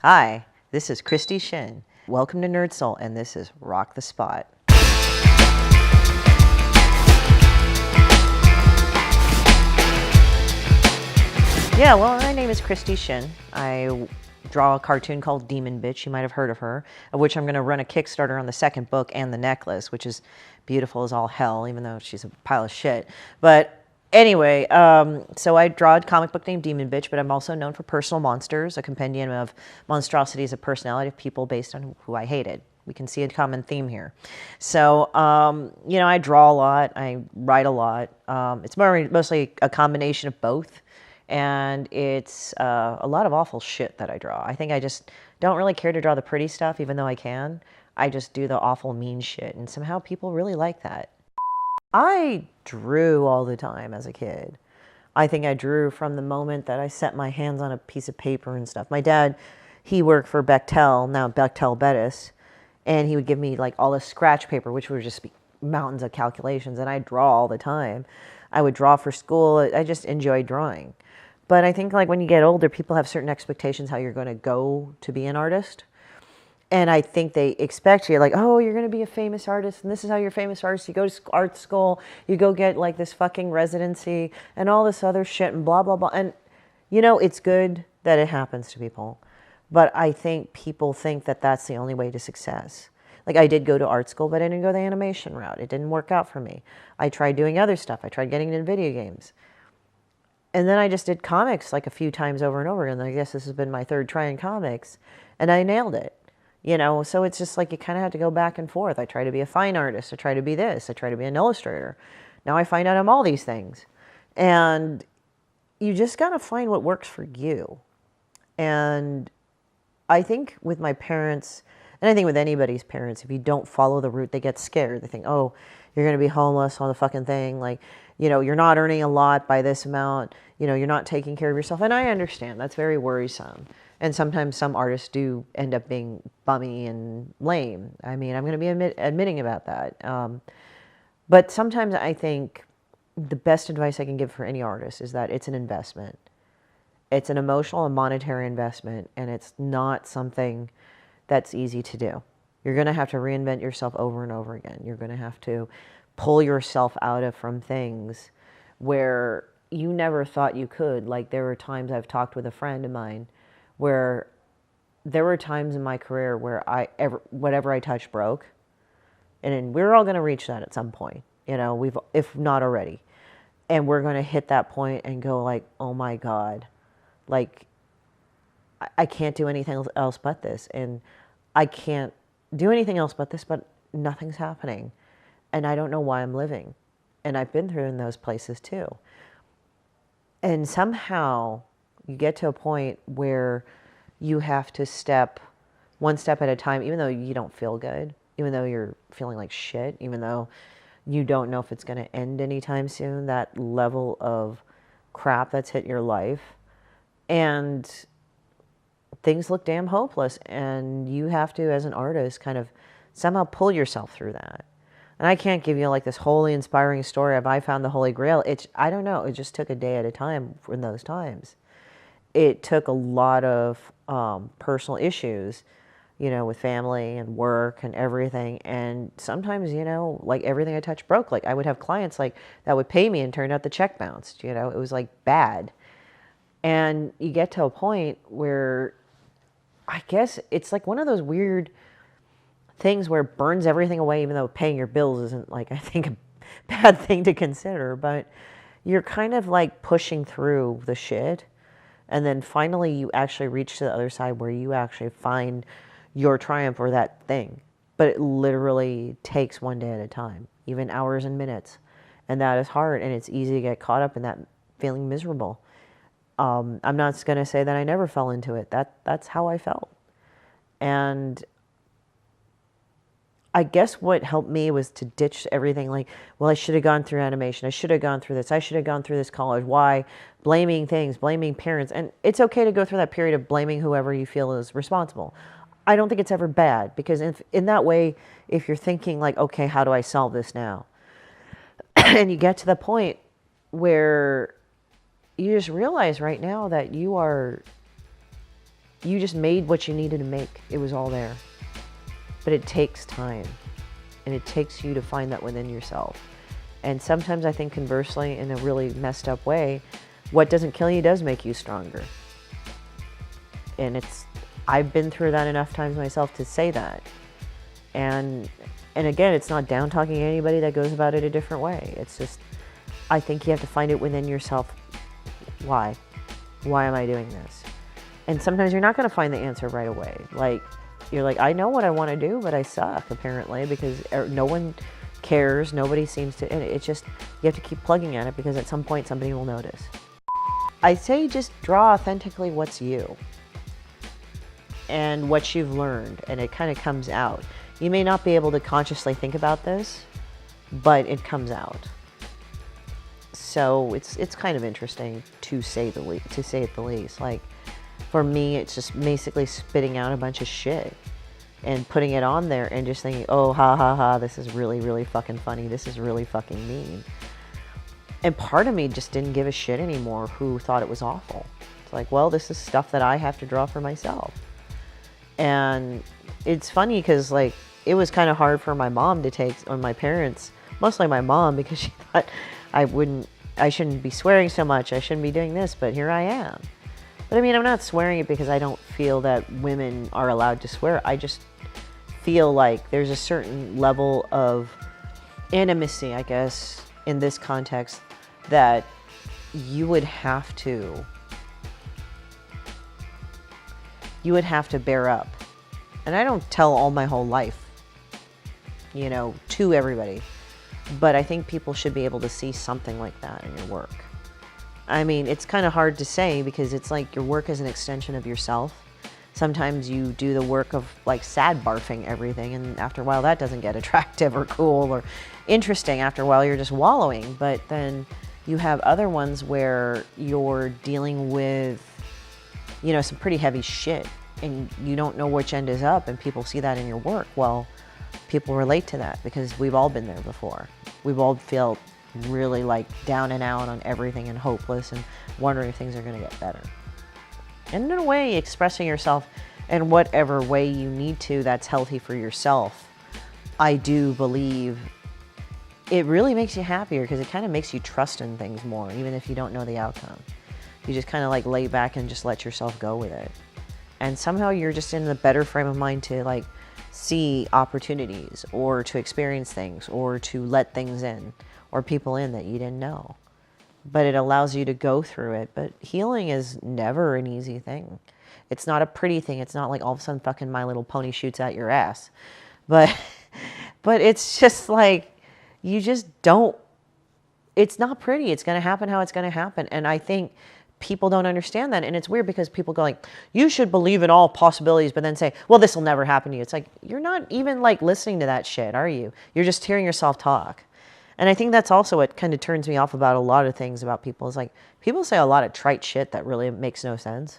Hi, this is Christie Shinn. Welcome to NERDSoul, and this is Rock the Spot. Yeah, well, my name is Christie Shinn. I draw a cartoon called Demon Bitch. You might have heard of her, of which I'm going to run a Kickstarter on the second book and the necklace, which is beautiful as all hell, even though she's a pile of shit. But anyway, so I draw a comic book named Demon Bitch, but I'm also known for Personal Monsters, a compendium of monstrosities of personality of people based on who I hated. We can see a common theme here. So, you know, I draw a lot. I write a lot. It's mostly a combination of both. And it's a lot of awful shit that I draw. I think I just don't really care to draw the pretty stuff, even though I can. I just do the awful mean shit, and somehow people really like that. I drew all the time as a kid. I think I drew from the moment that I set my hands on a piece of paper and stuff. My dad, he worked for Bechtel, now Bechtel Bettis, and he would give me like all this scratch paper, which would just be mountains of calculations, and I'd draw all the time. I would draw for school. I just enjoyed drawing. But I think like when you get older, people have certain expectations how you're going to go to be an artist. And I think they expect you like, oh, you're going to be a famous artist, and this is how you're a famous artist. You go to art school, you go get like this fucking residency and all this other shit and blah, blah, blah. And, you know, it's good that it happens to people. But I think people think that that's the only way to success. Like I did go to art school, but I didn't go the animation route. It didn't work out for me. I tried doing other stuff. I tried getting into video games. And then I just did comics like a few times over and over again. I guess this has been my third try in comics, and I nailed it. You know, so it's just like you kind of have to go back and forth. I try to be a fine artist. I try to be this. I try to be an illustrator. Now I find out I'm all these things. And you just got to find what works for you. And I think with my parents, and I think with anybody's parents, if you don't follow the route, they get scared. They think, oh, you're going to be homeless on the fucking thing. Like, you know, you're not earning a lot by this amount. You know, you're not taking care of yourself. And I understand that's very worrisome. And sometimes some artists do end up being bummy and lame. I mean, I'm going to be admitting about that. But sometimes I think the best advice I can give for any artist is that it's an investment. It's an emotional and monetary investment, and it's not something that's easy to do. You're going to have to reinvent yourself over and over again. You're going to have to pull yourself out of from things where you never thought you could. Like there were times I've talked with a friend of mine where there were times in my career where whatever I touched broke. And we're all going to reach that at some point, you know, if not already. And we're going to hit that point and go like, oh my God, like I can't do anything else but this. And I can't do anything else but this, but nothing's happening. And I don't know why I'm living. And I've been through in those places too. And somehow you get to a point where you have to step one step at a time, even though you don't feel good, even though you're feeling like shit, even though you don't know if it's going to end anytime soon, that level of crap that's hit your life. And things look damn hopeless. And you have to, as an artist, kind of somehow pull yourself through that. And I can't give you like this wholly inspiring story of I found the Holy Grail. I don't know. It just took a day at a time in those times. It took a lot of personal issues, you know, with family and work and everything. And sometimes, you know, like everything I touched broke. Like I would have clients like that would pay me and turned out the check bounced. You know, it was like bad. And you get to a point where I guess it's like one of those weird things where it burns everything away, even though paying your bills isn't like, I think, a bad thing to consider, but you're kind of like pushing through the shit. And then finally you actually reach to the other side where you actually find your triumph or that thing. But it literally takes one day at a time, even hours and minutes. And that is hard. And it's easy to get caught up in that feeling miserable. I'm not going to say that I never fell into it. That's how I felt. And I guess what helped me was to ditch everything like, well, I should have gone through animation. I should have gone through this. I should have gone through this college. Why? Blaming things, blaming parents. And it's okay to go through that period of blaming whoever you feel is responsible. I don't think it's ever bad because in that way, if you're thinking like, okay, how do I solve this now? And you get to the point where you just realize right now that you are You just made what you needed to make. It was all there. But it takes time. And it takes you to find that within yourself. And sometimes I think conversely, in a really messed up way, what doesn't kill you does make you stronger. And I've been through that enough times myself to say that. And again, it's not down talking anybody that goes about it a different way. It's just, I think you have to find it within yourself. Why? Why am I doing this? And sometimes you're not going to find the answer right away. Like, you're like, I know what I want to do, but I suck, apparently, because no one cares. Nobody seems to. And it's just, you have to keep plugging at it, because at some point somebody will notice. I say just draw authentically what's you and what you've learned, and it kind of comes out. You may not be able to consciously think about this, but it comes out. So it's kind of interesting to say it the least. Like, for me, it's just basically spitting out a bunch of shit and putting it on there and just thinking, oh, ha ha ha, this is really, really fucking funny. This is really fucking mean. And part of me just didn't give a shit anymore who thought it was awful. It's like, well, this is stuff that I have to draw for myself. And it's funny because, like, it was kind of hard for my mom to take, or my parents, mostly my mom, because she thought I shouldn't be swearing so much. I shouldn't be doing this, but here I am. But I mean, I'm not swearing it because I don't feel that women are allowed to swear. I just feel like there's a certain level of intimacy, I guess, in this context, that you would have to bear up. And I don't tell all my whole life, you know, to everybody. But I think people should be able to see something like that in your work. I mean, it's kind of hard to say because it's like your work is an extension of yourself. Sometimes you do the work of like sad barfing everything, and after a while that doesn't get attractive or cool or interesting. After a while you're just wallowing. But then you have other ones where you're dealing with, you know, some pretty heavy shit, and you don't know which end is up, and people see that in your work. Well, people relate to that because we've all been there before. We've all felt really like down and out on everything and hopeless and wondering if things are going to get better. And in a way, expressing yourself in whatever way you need to that's healthy for yourself, I do believe it really makes you happier because it kind of makes you trust in things more, even if you don't know the outcome. You just kind of like lay back and just let yourself go with it. And somehow you're just in a better frame of mind to like see opportunities or to experience things or to let things in or people in that you didn't know. But it allows you to go through it. But healing is never an easy thing. It's not a pretty thing. It's not like all of a sudden fucking My Little Pony shoots out your ass. But it's just like, you just don't, it's not pretty. It's going to happen how it's going to happen. And I think people don't understand that. And it's weird because people go like, you should believe in all possibilities, but then say, well, this will never happen to you. It's like, you're not even like listening to that shit, are you? You're just hearing yourself talk. And I think that's also what kind of turns me off about a lot of things about people is like, people say a lot of trite shit that really makes no sense.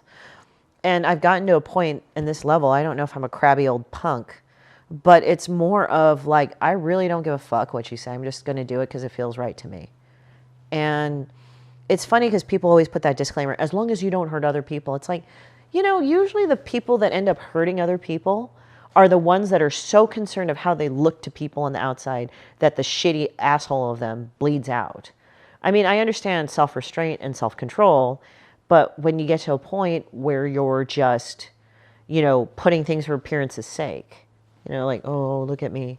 And I've gotten to a point in this level, I don't know if I'm a crabby old punk, but it's more of like, I really don't give a fuck what you say. I'm just going to do it because it feels right to me. And it's funny because people always put that disclaimer, as long as you don't hurt other people. It's like, you know, usually the people that end up hurting other people are the ones that are so concerned of how they look to people on the outside that the shitty asshole of them bleeds out. I mean, I understand self-restraint and self-control, but when you get to a point where you're just, you know, putting things for appearance's sake, you know, like, oh, look at me.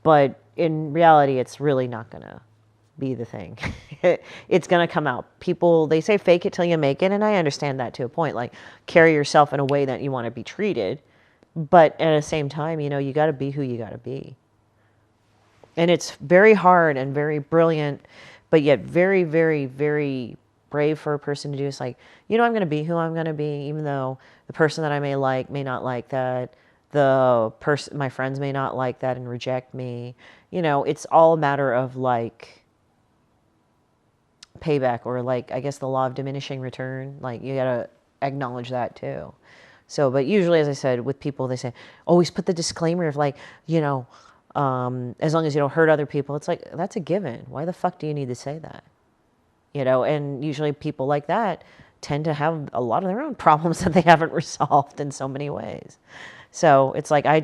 But in reality, it's really not going to be the thing. It's going to come out. People, they say fake it till you make it, and I understand that to a point. Like, carry yourself in a way that you want to be treated. But at the same time, you know, you got to be who you got to be. And it's very hard and very brilliant, but yet very, very, very brave for a person to do. It's like, you know, I'm going to be who I'm going to be, even though the person that I may not like that. My friends may not like that and reject me. You know, it's all a matter of like payback, or like, I guess the law of diminishing return. Like, you got to acknowledge that too. So, but usually, as I said, with people, they say, always put the disclaimer of like, you know, as long as you don't hurt other people. It's like, that's a given. Why the fuck do you need to say that? You know, and usually people like that tend to have a lot of their own problems that they haven't resolved in so many ways. So it's like, I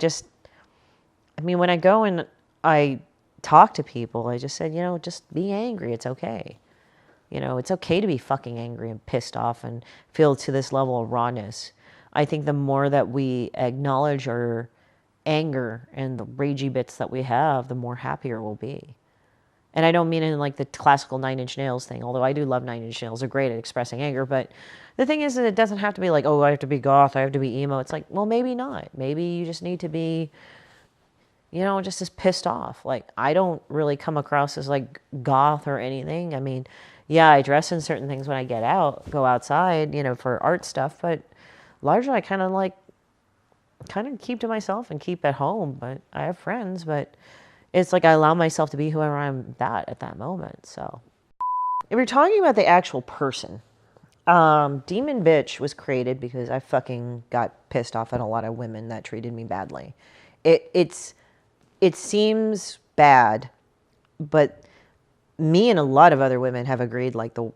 mean, when I go and I talk to people, I just said, just be angry. It's okay. It's okay to be fucking angry and pissed off and feel to this level of rawness. I think the more that we acknowledge our anger and the ragey bits that we have, the more happier we'll be. And I don't mean in like the classical Nine Inch Nails thing, although I do love Nine Inch Nails. They're great at expressing anger. But the thing is that it doesn't have to be like, oh, I have to be goth, I have to be emo. It's like, well, maybe not. Maybe you just need to be, just as pissed off. Like, I don't really come across as like goth or anything. I mean, yeah, I dress in certain things when I go outside, for art stuff. But largely I kind of keep to myself and keep at home. But I have friends, but it's like I allow myself to be whoever I'm at that moment. So if you're talking about the actual person, Demon Bitch was created because I fucking got pissed off at a lot of women that treated me badly. It seems bad, but me and a lot of other women have agreed like the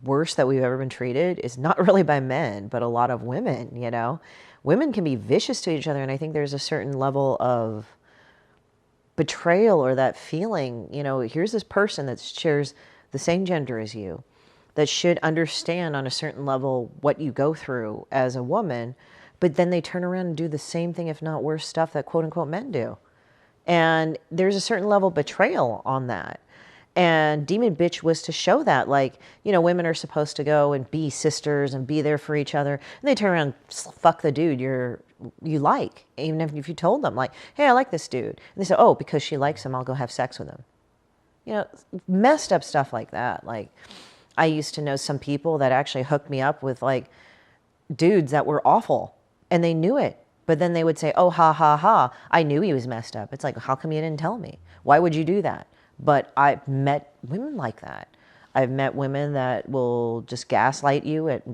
worst that we've ever been treated is not really by men, but a lot of women, Women can be vicious to each other, and I think there's a certain level of betrayal or that feeling, here's this person that shares the same gender as you, that should understand on a certain level what you go through as a woman, but then they turn around and do the same thing, if not worse stuff that quote unquote men do. And there's a certain level of betrayal on that. And Demon Bitch was to show that, like, women are supposed to go and be sisters and be there for each other. And they turn around and fuck the dude you like, even if you told them, like, hey, I like this dude. And they say, oh, because she likes him, I'll go have sex with him. Messed up stuff like that. Like, I used to know some people that actually hooked me up with, like, dudes that were awful. And they knew it. But then they would say, oh, ha, ha, ha, I knew he was messed up. It's like, how come you didn't tell me? Why would you do that? But I've met women like that. I've met women that will just gaslight you at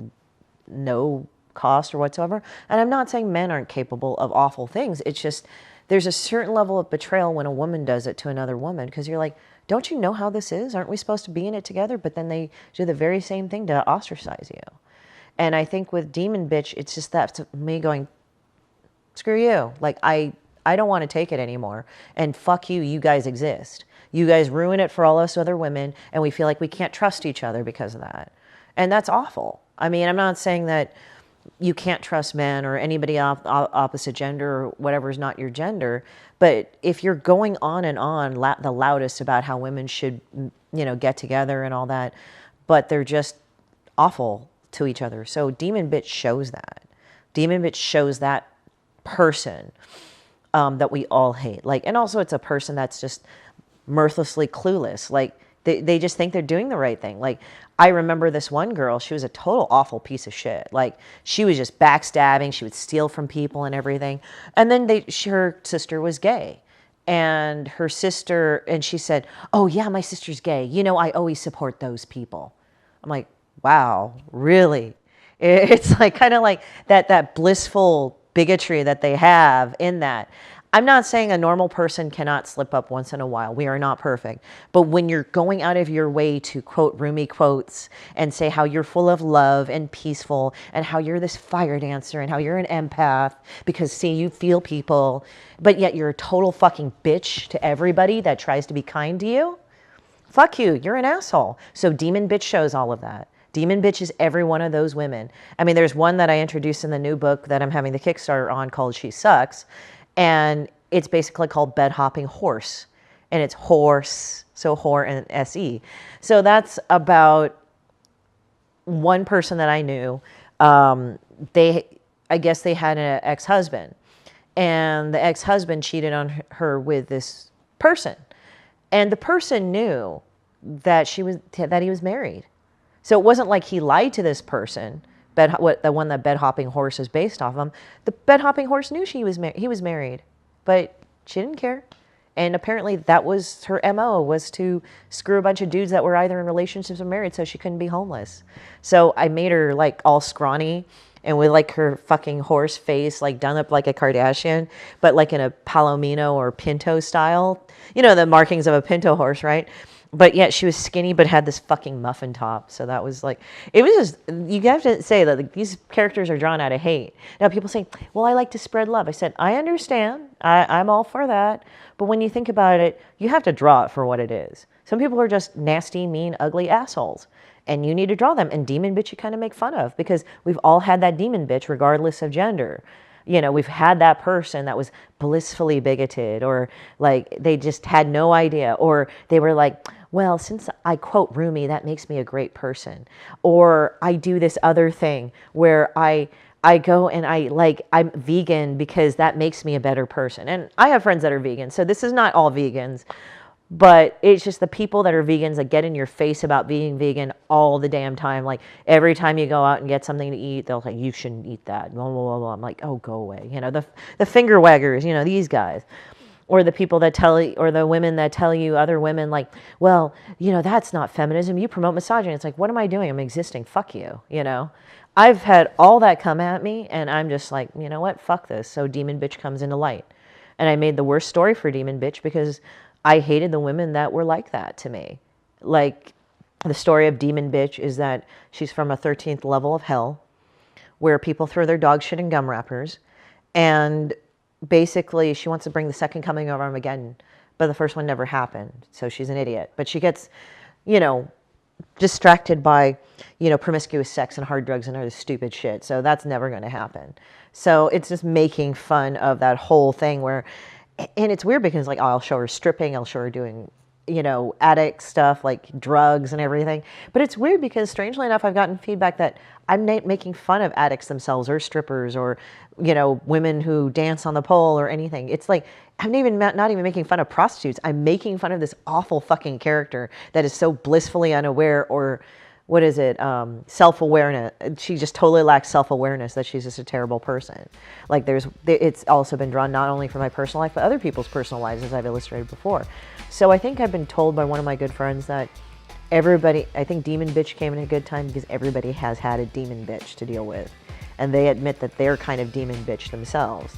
no cost or whatsoever. And I'm not saying men aren't capable of awful things. It's just there's a certain level of betrayal when a woman does it to another woman, because you're like, don't you know how this is? Aren't we supposed to be in it together? But then they do the very same thing to ostracize you. And I think with Demon Bitch, it's just that me going, screw you. Like, I don't want to take it anymore. And fuck you, you guys exist. You guys ruin it for all us other women, and we feel like we can't trust each other because of that. And that's awful. I mean, I'm not saying that you can't trust men or anybody opposite gender or whatever is not your gender, but if you're going on and on the loudest about how women should, get together and all that, but they're just awful to each other. So Demon Bitch shows that. Demon Bitch shows that person that we all hate. Like, and also it's a person that's just mirthlessly clueless. Like, they just think they're doing the right thing. Like, I remember this one girl, she was a total awful piece of shit. Like, she was just backstabbing. She would steal from people and everything. And then her sister was gay. And her sister, and she said, oh yeah, my sister's gay. I always support those people. I'm like, wow, really? It's like kind of like that blissful bigotry that they have in that. I'm not saying a normal person cannot slip up once in a while. We are not perfect. But when you're going out of your way to quote Rumi quotes and say how you're full of love and peaceful and how you're this fire dancer and how you're an empath because, see, you feel people, but yet you're a total fucking bitch to everybody that tries to be kind to you, fuck you. You're an asshole. So Demon Bitch shows all of that. Demon Bitch is every one of those women. I mean, there's one that I introduced in the new book that I'm having the Kickstarter on called She Sucks. And it's basically called Bed Hopping Horse. And it's horse, so whore and S-E. So that's about one person that I knew. I guess they had an ex-husband. And the ex-husband cheated on her with this person. And the person knew that he was married. So it wasn't like he lied to this person, the one that Bed Hopping Horse is based off of. The Bed Hopping Horse knew he was married, but she didn't care. And apparently that was her MO, was to screw a bunch of dudes that were either in relationships or married so she couldn't be homeless. So I made her like all scrawny and with like her fucking horse face like done up like a Kardashian, but like in a Palomino or Pinto style. The markings of a Pinto horse, right? But yet she was skinny, but had this fucking muffin top. So that was like, it was just, you have to say that like, these characters are drawn out of hate. Now people say, well, I like to spread love. I said, I understand. I'm all for that. But when you think about it, you have to draw it for what it is. Some people are just nasty, mean, ugly assholes. And you need to draw them. And demon bitch you kind of make fun of, because we've all had that demon bitch regardless of gender. You know, we've had that person that was blissfully bigoted, or like they just had no idea, or they were like, well, since I quote Rumi, that makes me a great person. Or I do this other thing where I go and I'm vegan because that makes me a better person. And I have friends that are vegan, so this is not all vegans. But it's just the people that are vegans that get in your face about being vegan all the damn time. Like every time you go out and get something to eat, they'll say, you shouldn't eat that. Blah, blah, blah, blah. I'm like, oh, go away. You know, the finger waggers, you know, these guys. Or the people that tell you, or the women that tell you, other women, like, well, you know, that's not feminism. You promote misogyny. It's like, what am I doing? I'm existing. Fuck you, you know. I've had all that come at me, and I'm just like, you know what? Fuck this. So Demon Bitch comes into light. And I made the worst story for Demon Bitch because I hated the women that were like that to me. Like, the story of Demon Bitch is that she's from a 13th level of hell where people throw their dog shit in gum wrappers. And basically, she wants to bring the second coming of Armageddon, but the first one never happened. So she's an idiot. But she gets, you know, distracted by, you know, promiscuous sex and hard drugs and other stupid shit. So that's never going to happen. So it's just making fun of that whole thing where, and it's weird because like, oh, I'll show her stripping, I'll show her doing, you know, addict stuff like drugs and everything. But it's weird because strangely enough, I've gotten feedback that I'm making fun of addicts themselves or strippers or, you know, women who dance on the pole or anything. It's like, I'm not even making fun of prostitutes. I'm making fun of this awful fucking character that is so blissfully unaware, or what is it? Self-awareness. She just totally lacks self-awareness that she's just a terrible person. Like it's also been drawn not only for my personal life, but other people's personal lives, as I've illustrated before. So I think I've been told by one of my good friends that I think Demon Bitch came in a good time because everybody has had a demon bitch to deal with. And they admit that they're kind of demon bitch themselves.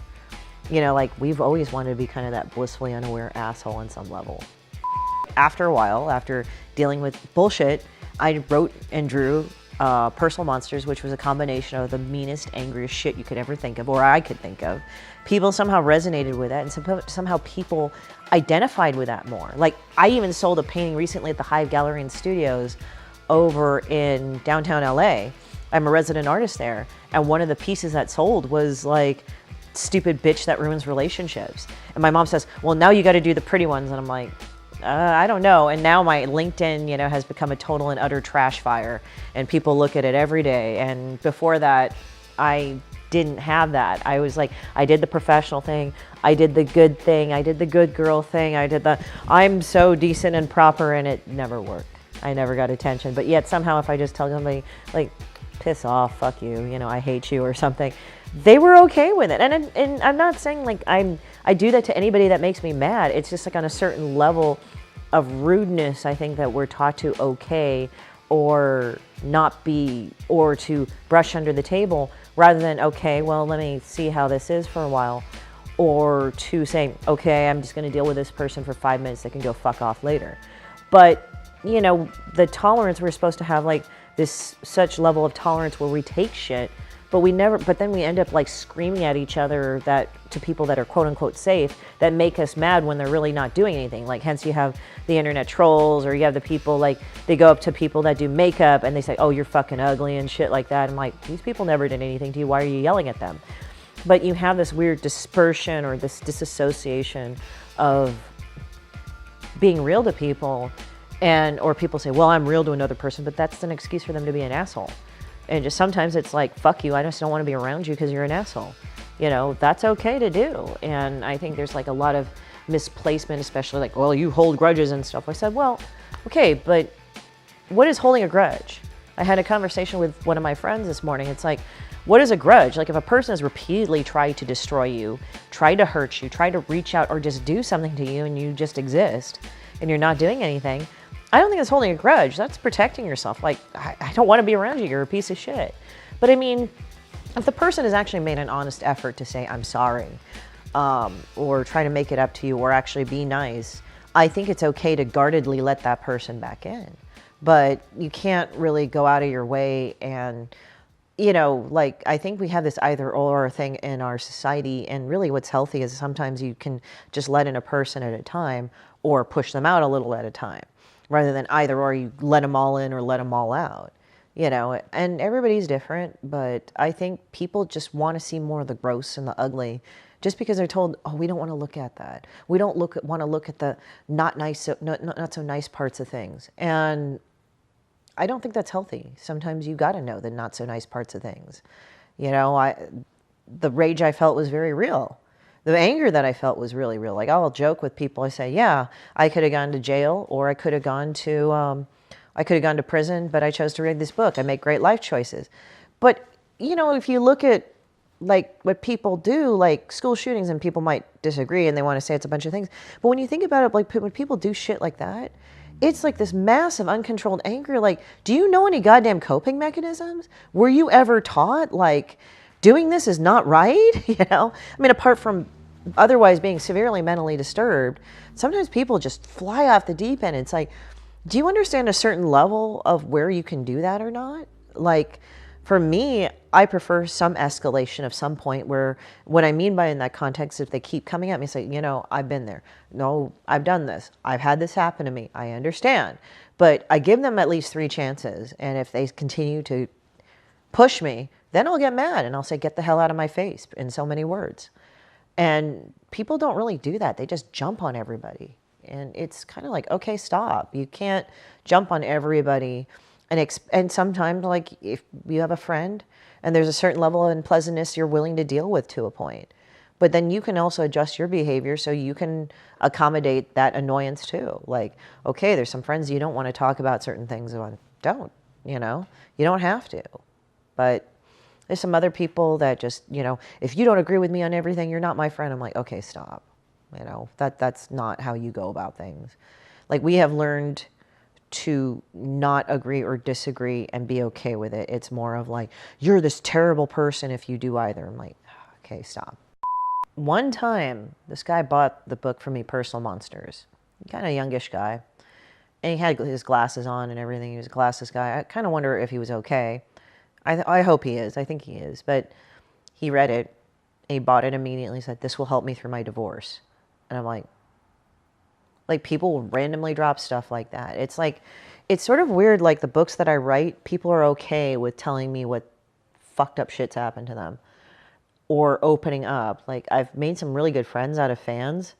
You know, like we've always wanted to be kind of that blissfully unaware asshole on some level. After a while, after dealing with bullshit, I wrote and drew Personal Monsters, which was a combination of the meanest, angriest shit you could ever think of, or I could think of. People somehow resonated with that, and somehow people identified with that more. Like, I even sold a painting recently at the Hive Gallery and Studios over in downtown LA. I'm a resident artist there, and one of the pieces that sold was like, stupid bitch that ruins relationships. And my mom says, well, now you got to do the pretty ones. And I'm like, I don't know. And now my LinkedIn, you know, has become a total and utter trash fire, and people look at it every day. And before that, I didn't have that. I was like, I did the professional thing, I did the good thing, I did the good girl thing, I did the I'm so decent and proper, and it never worked. I never got attention. But yet somehow if I just tell somebody like, piss off, fuck you, you know, I hate you or something, they were okay with it. And I'm not saying like I do that to anybody that makes me mad. It's just like on a certain level of rudeness, I think, that we're taught to okay or not be, or to brush under the table, rather than, okay, well, let me see how this is for a while, or to say, okay, I'm just going to deal with this person for 5 minutes, they can go fuck off later. But, you know, the tolerance, we're supposed to have like this such level of tolerance where we take shit, but then we end up like screaming at each other that to people that are quote unquote safe, that make us mad when they're really not doing anything. Like, hence you have the internet trolls, or you have the people like, they go up to people that do makeup and they say, oh, you're fucking ugly and shit like that. I'm like, these people never did anything to you. Why are you yelling at them? But you have this weird dispersion or this disassociation of being real to people, or people say, well, I'm real to another person, but that's an excuse for them to be an asshole. And just sometimes it's like, fuck you, I just don't want to be around you because you're an asshole. You know, that's okay to do. And I think there's like a lot of misplacement, especially like, well, you hold grudges and stuff. I said, well, okay, but what is holding a grudge? I had a conversation with one of my friends this morning. It's like, what is a grudge? Like, if a person has repeatedly tried to destroy you, tried to hurt you, tried to reach out or just do something to you, and you just exist and you're not doing anything, I don't think that's holding a grudge. That's protecting yourself. Like, I don't want to be around you. You're a piece of shit. But I mean, if the person has actually made an honest effort to say, I'm sorry, or try to make it up to you, or actually be nice, I think it's okay to guardedly let that person back in. But you can't really go out of your way and, you know, like, I think we have this either or thing in our society, and really what's healthy is sometimes you can just let in a person at a time or push them out a little at a time, rather than either or you let them all in or let them all out, you know. And everybody's different, but I think people just want to see more of the gross and the ugly just because they're told, oh, we don't want to look at that. We don't want to look at the not so nice parts of things. And I don't think that's healthy. Sometimes you got to know the not so nice parts of things. You know, the rage I felt was very real. The anger that I felt was really real. Like, I'll joke with people. I say, yeah, I could have gone to jail, or I could have gone to prison, but I chose to read this book. I make great life choices. But, you know, if you look at like what people do, like school shootings, and people might disagree and they want to say it's a bunch of things. But when you think about it, like when people do shit like that, it's like this massive uncontrolled anger. Like, do you know any goddamn coping mechanisms? Were you ever taught, like, doing this is not right? You know? I mean, apart from otherwise being severely mentally disturbed, sometimes people just fly off the deep end. It's like, do you understand a certain level of where you can do that or not? Like, for me, I prefer some escalation of some point where, what I mean by in that context, if they keep coming at me, say, you know, I've been there. No, I've done this. I've had this happen to me. I understand. But I give them at least 3 chances. And if they continue to push me, then I'll get mad and I'll say, get the hell out of my face, in so many words. And people don't really do that. They just jump on everybody. And it's kind of like, okay, stop. You can't jump on everybody. And sometimes, like, if you have a friend and there's a certain level of unpleasantness you're willing to deal with to a point, but then you can also adjust your behavior so you can accommodate that annoyance too. Like, okay, there's some friends you don't want to talk about certain things on. Don't, you know, you don't have to. But there's some other people that just, you know, if you don't agree with me on everything, you're not my friend. I'm like, okay, stop. You know, that's not how you go about things. Like, we have learned to not agree or disagree and be okay with it. It's more of like, you're this terrible person if you do either. I'm like, okay, stop. One time, this guy bought the book for me, Personal Monsters. Kind of youngish guy. And he had his glasses on and everything. He was a glasses guy. I kind of wonder if he was okay. I hope he is. I think he is. But he read it. And he bought it immediately. He said, this will help me through my divorce. And I'm like, people will randomly drop stuff like that. It's like, it's sort of weird. Like, the books that I write, people are okay with telling me what fucked up shit's happened to them or opening up. Like, I've made some really good friends out of fans,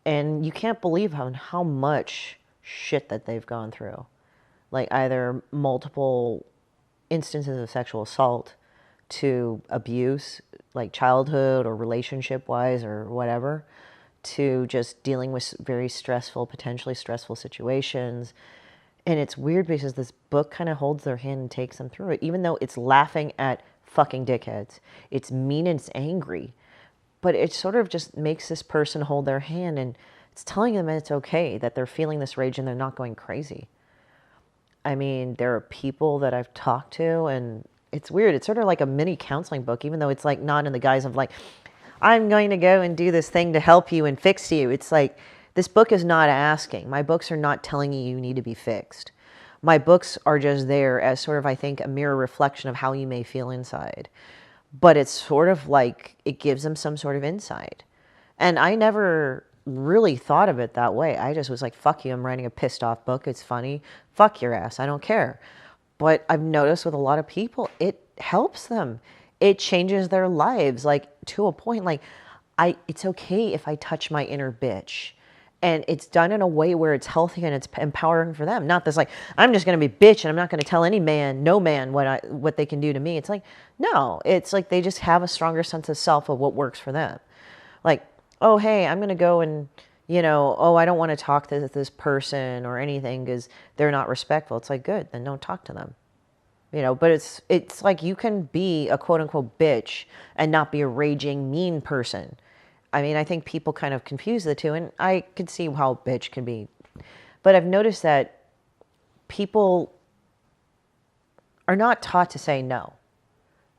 and you can't believe how much shit that they've gone through. Like, either multiple instances of sexual assault to abuse, like childhood or relationship wise or whatever, to just dealing with very stressful, potentially stressful situations. And it's weird because this book kind of holds their hand and takes them through it, even though it's laughing at fucking dickheads. It's mean and it's angry, but it sort of just makes this person hold their hand, and it's telling them it's okay, that they're feeling this rage and they're not going crazy. I mean, there are people that I've talked to, and it's weird. It's sort of like a mini counseling book, even though it's like not in the guise of like, I'm going to go and do this thing to help you and fix you. It's like, this book is not asking. My books are not telling you need to be fixed. My books are just there as sort of, I think, a mirror reflection of how you may feel inside. But it's sort of like, it gives them some sort of insight. And I never really thought of it that way. I just was like, fuck you, I'm writing a pissed off book. It's funny. Fuck your ass. I don't care. But I've noticed with a lot of people, it helps them. It changes their lives, like, to a point. Like, it's okay if I touch my inner bitch. And it's done in a way where it's healthy and it's empowering for them. Not this like, I'm just going to be bitch and I'm not going to tell any man, no man, what they can do to me. It's like, no, it's like they just have a stronger sense of self of what works for them. Like, oh, hey, I'm going to go and, you know, oh, I don't want to talk to this person or anything because they're not respectful. It's like, good, then don't talk to them. You know, but it's like, you can be a quote unquote bitch and not be a raging mean person. I mean, I think people kind of confuse the two, and I could see how bitch can be. But I've noticed that people are not taught to say no.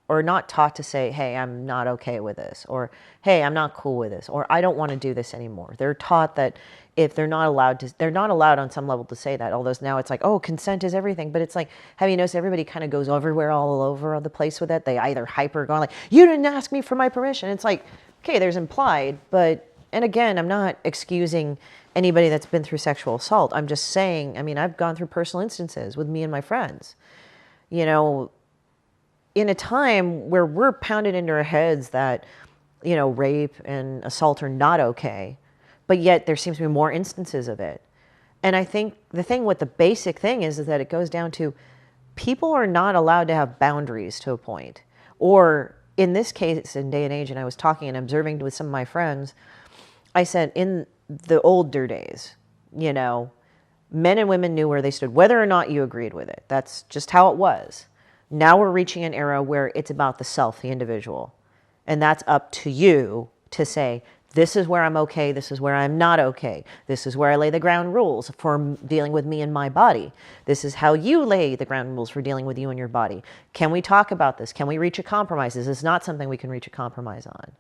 or not taught to say, hey, I'm not okay with this, or hey, I'm not cool with this, or I don't want to do this anymore. They're taught that if they're not allowed to, they're not allowed on some level to say that. Although now it's like, oh, consent is everything. But it's like, have you noticed everybody kind of goes everywhere all over the place with it? They either hyper going like, you didn't ask me for my permission. It's like, okay, there's implied, but, and again, I'm not excusing anybody that's been through sexual assault. I'm just saying, I mean, I've gone through personal instances with me and my friends, you know, in a time where we're pounded into our heads that, you know, rape and assault are not okay, but yet there seems to be more instances of it. And I think the thing with the basic thing is that it goes down to people are not allowed to have boundaries to a point. Or in this case, in day and age, and I was talking and observing with some of my friends, I said in the older days, you know, men and women knew where they stood, whether or not you agreed with it. That's just how it was. Now we're reaching an era where it's about the self, the individual. And that's up to you to say, this is where I'm okay, this is where I'm not okay. This is where I lay the ground rules for dealing with me and my body. This is how you lay the ground rules for dealing with you and your body. Can we talk about this? Can we reach a compromise? This is not something we can reach a compromise on.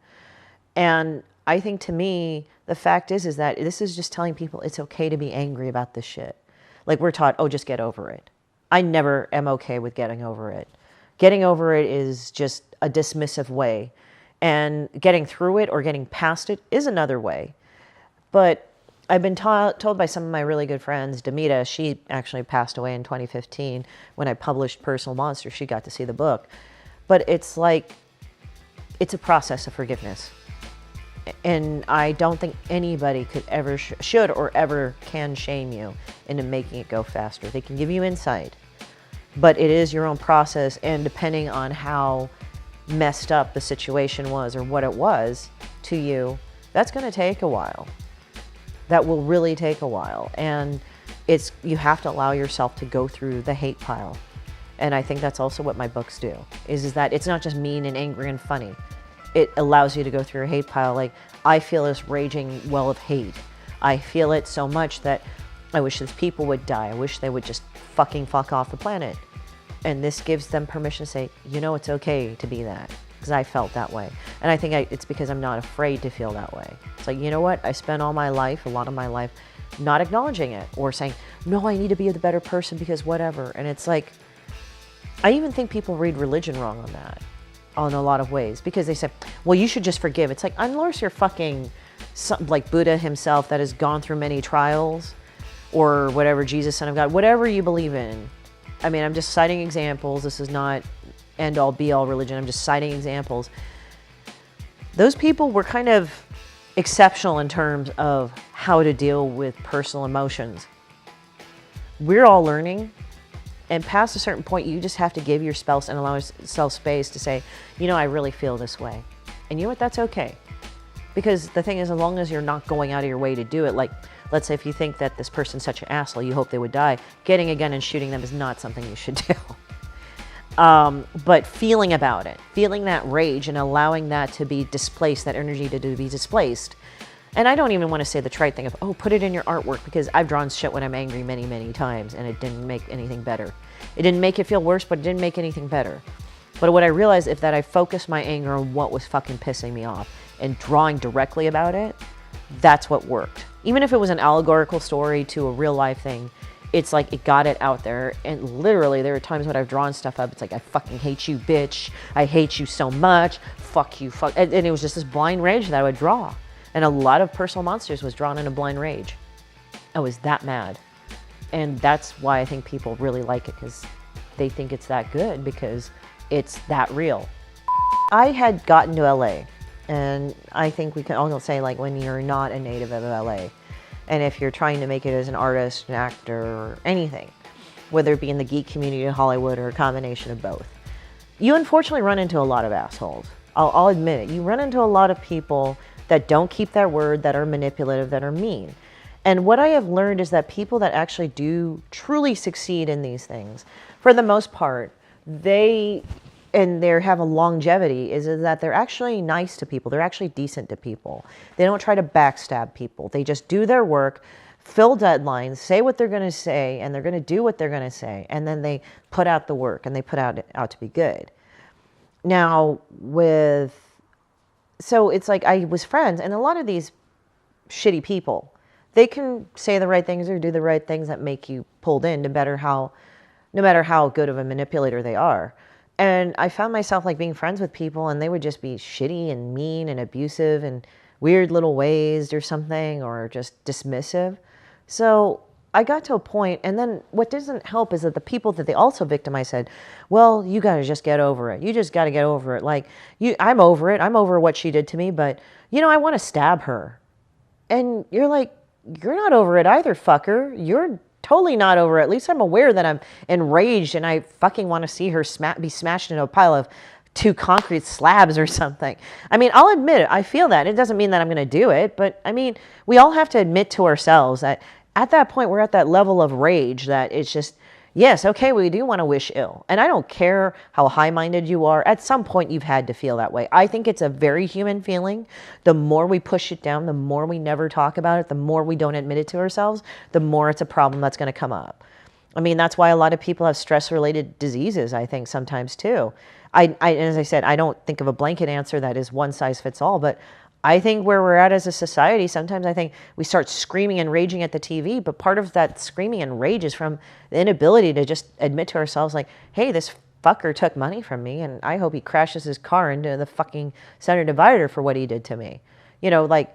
And I think to me, the fact is that this is just telling people it's okay to be angry about this shit. Like we're taught, oh, just get over it. I never am okay with getting over it. Getting over it is just a dismissive way. And getting through it or getting past it is another way. But I've been told by some of my really good friends, Demita, she actually passed away in 2015 when I published Personal Monster. She got to see the book. But it's like, it's a process of forgiveness. And I don't think anybody could ever, should or ever can shame you into making it go faster. They can give you insight, but it is your own process. And depending on how messed up the situation was or what it was to you, that's going to take a while. That will really take a while. And you have to allow yourself to go through the hate pile. And I think that's also what my books do, is that it's not just mean and angry and funny. It allows you to go through a hate pile. Like, I feel this raging well of hate. I feel it so much that I wish these people would die. I wish they would just fucking fuck off the planet. And this gives them permission to say, you know, it's okay to be that. Because I felt that way. And I think it's because I'm not afraid to feel that way. It's like, you know what? I spent all my life, a lot of my life, not acknowledging it. Or saying, no, I need to be the better person because whatever. And it's like, I even think people read religion wrong on that. On a lot of ways, because they say, well, you should just forgive. It's like, unless you're fucking like Buddha himself that has gone through many trials, or whatever, Jesus, Son of God, whatever you believe in. I mean, I'm just citing examples. This is not end all be all religion. I'm just citing examples. Those people were kind of exceptional in terms of how to deal with personal emotions. We're all learning. And past a certain point, you just have to give your spouse and allow yourself space to say, you know, I really feel this way. And you know what? That's okay. Because the thing is, as long as you're not going out of your way to do it, like, let's say if you think that this person's such an asshole, you hope they would die, getting a gun and shooting them is not something you should do. But feeling about it, feeling that rage and allowing that to be displaced, that energy to be displaced. And I don't even want to say the trite thing of, oh, put it in your artwork, because I've drawn shit when I'm angry many, many times, and it didn't make anything better. It didn't make it feel worse, but it didn't make anything better. But what I realized is that I focused my anger on what was fucking pissing me off, and drawing directly about it, that's what worked. Even if it was an allegorical story to a real life thing, it's like it got it out there. And literally, there are times when I've drawn stuff up, it's like, I fucking hate you, bitch. I hate you so much. Fuck you, fuck. And it was just this blind rage that I would draw. And a lot of Personal Monsters was drawn in a blind rage. I was that mad. And that's why I think people really like it, because they think it's that good, because it's that real. I had gotten to LA, and I think we can all say, like, when you're not a native of LA, and if you're trying to make it as an artist, an actor, or anything, whether it be in the geek community in Hollywood or a combination of both, you unfortunately run into a lot of assholes. I'll admit it. You run into a lot of people that don't keep their word, that are manipulative, that are mean. And what I have learned is that people that actually do truly succeed in these things, for the most part, they have a longevity, is that they're actually nice to people. They're actually decent to people. They don't try to backstab people. They just do their work, fill deadlines, say what they're going to say, and they're going to do what they're going to say. And then they put out the work, and they put out to be good. Now so it's like I was friends, and a lot of these shitty people, they can say the right things or do the right things that make you pulled in, no matter how good of a manipulator they are. And I found myself like being friends with people, and they would just be shitty and mean and abusive and weird little ways or something, or just dismissive. So I got to a point, and then what doesn't help is that the people that they also victimize said, well, you got to just get over it. You just got to get over it. Like, I'm over it. I'm over what she did to me, but, I want to stab her. And you're like, you're not over it either, fucker. You're totally not over it. At least I'm aware that I'm enraged and I fucking want to see her be smashed into a pile of 2 concrete slabs or something. I mean, I'll admit it. I feel that. It doesn't mean that I'm going to do it. But I mean, we all have to admit to ourselves that at that point, we're at that level of rage that it's just, yes, okay, we do want to wish ill. And I don't care how high-minded you are. At some point, you've had to feel that way. I think it's a very human feeling. The more we push it down, the more we never talk about it, the more we don't admit it to ourselves, the more it's a problem that's going to come up. I mean, that's why a lot of people have stress-related diseases, I think, sometimes too. As I said, I don't think of a blanket answer that is one size fits all, but I think where we're at as a society, sometimes I think we start screaming and raging at the TV, but part of that screaming and rage is from the inability to just admit to ourselves like, hey, this fucker took money from me and I hope he crashes his car into the fucking center divider for what he did to me. Like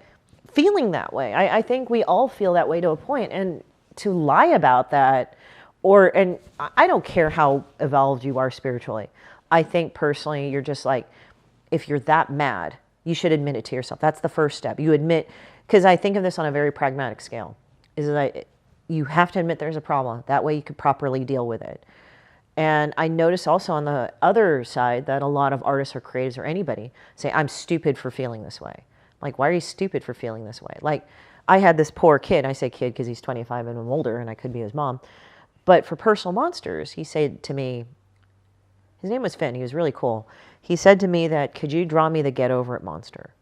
feeling that way. I think we all feel that way to a point, and to lie about that, and I don't care how evolved you are spiritually. I think personally, you're just like, if you're that mad, you should admit it to yourself. That's the first step. You admit, because I think of this on a very pragmatic scale, is that you have to admit there's a problem. That way you could properly deal with it. And I notice also on the other side that a lot of artists or creatives or anybody say, I'm stupid for feeling this way. Like, why are you stupid for feeling this way? Like, I had this poor kid. I say kid because he's 25 and I'm older and I could be his mom. But for Personal Monsters, he said to me, his name was Finn. He was really cool. He said to me that, could you draw me the Get Over It monster?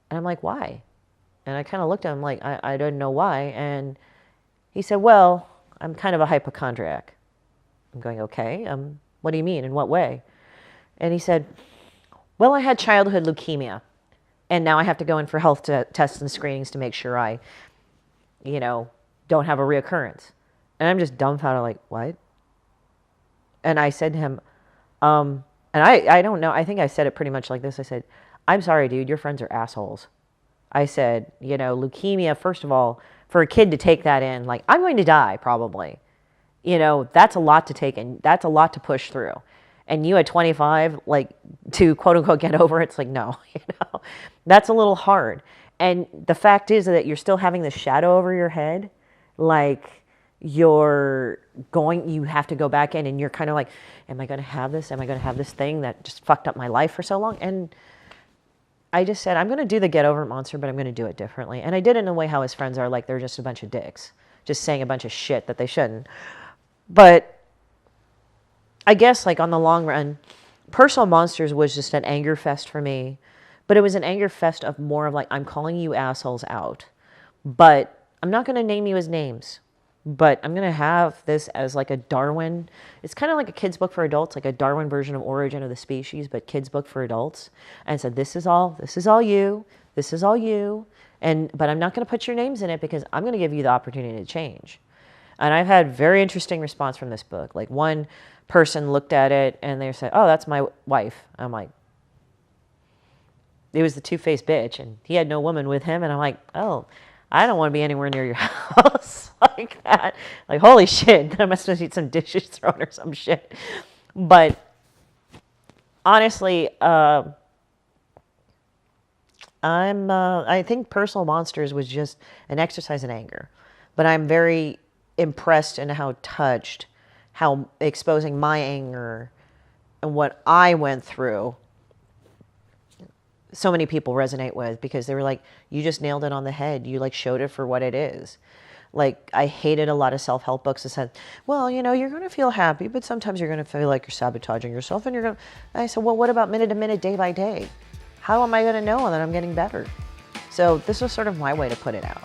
And I'm like, why? And I kind of looked at him like, I didn't know why. And he said, well, I'm kind of a hypochondriac. I'm going, okay, what do you mean? In what way? And he said, well, I had childhood leukemia. And now I have to go in for health tests and screenings to make sure I, don't have a reoccurrence. And I'm just dumbfounded like, what? And I said to him, and I don't know, I think I said it pretty much like this. I said, I'm sorry, dude, your friends are assholes. I said, leukemia, first of all, for a kid to take that in, like, I'm going to die probably. That's a lot to take in. That's a lot to push through. And you at 25, like, to quote unquote get over it, it's like, no, that's a little hard. And the fact is that you're still having this shadow over your head, like, you have to go back in and you're kind of like, am I going to have this? Am I going to have this thing that just fucked up my life for so long? And I just said, I'm going to do the Get Over It monster, but I'm going to do it differently. And I did it in a way how his friends are like, they're just a bunch of dicks, just saying a bunch of shit that they shouldn't. But I guess like on the long run, Personal Monsters was just an anger fest for me. But it was an anger fest of more of like, I'm calling you assholes out. But I'm not going to name you as names. But I'm going to have this as like a Darwin. It's kind of like a kid's book for adults, like a Darwin version of Origin of the Species, but kid's book for adults. And said, this is all you. This is all you. But I'm not going to put your names in it because I'm going to give you the opportunity to change. And I've had very interesting response from this book. Like one person looked at it and they said, oh, that's my wife. I'm like, it was the two-faced bitch and he had no woman with him. And I'm like, oh, I don't want to be anywhere near your house like that. Like, holy shit, I must have need some dishes thrown or some shit. But honestly, I think Personal Monsters was just an exercise in anger. But I'm very impressed in how touched, how exposing my anger and what I went through, so many people resonate with, because they were like, you just nailed it on the head. You like showed it for what it is. Like, I hated a lot of self-help books that said, well, you're going to feel happy, but sometimes you're going to feel like you're sabotaging yourself. And I said, well, what about minute to minute, day by day? How am I going to know that I'm getting better? So this was sort of my way to put it out.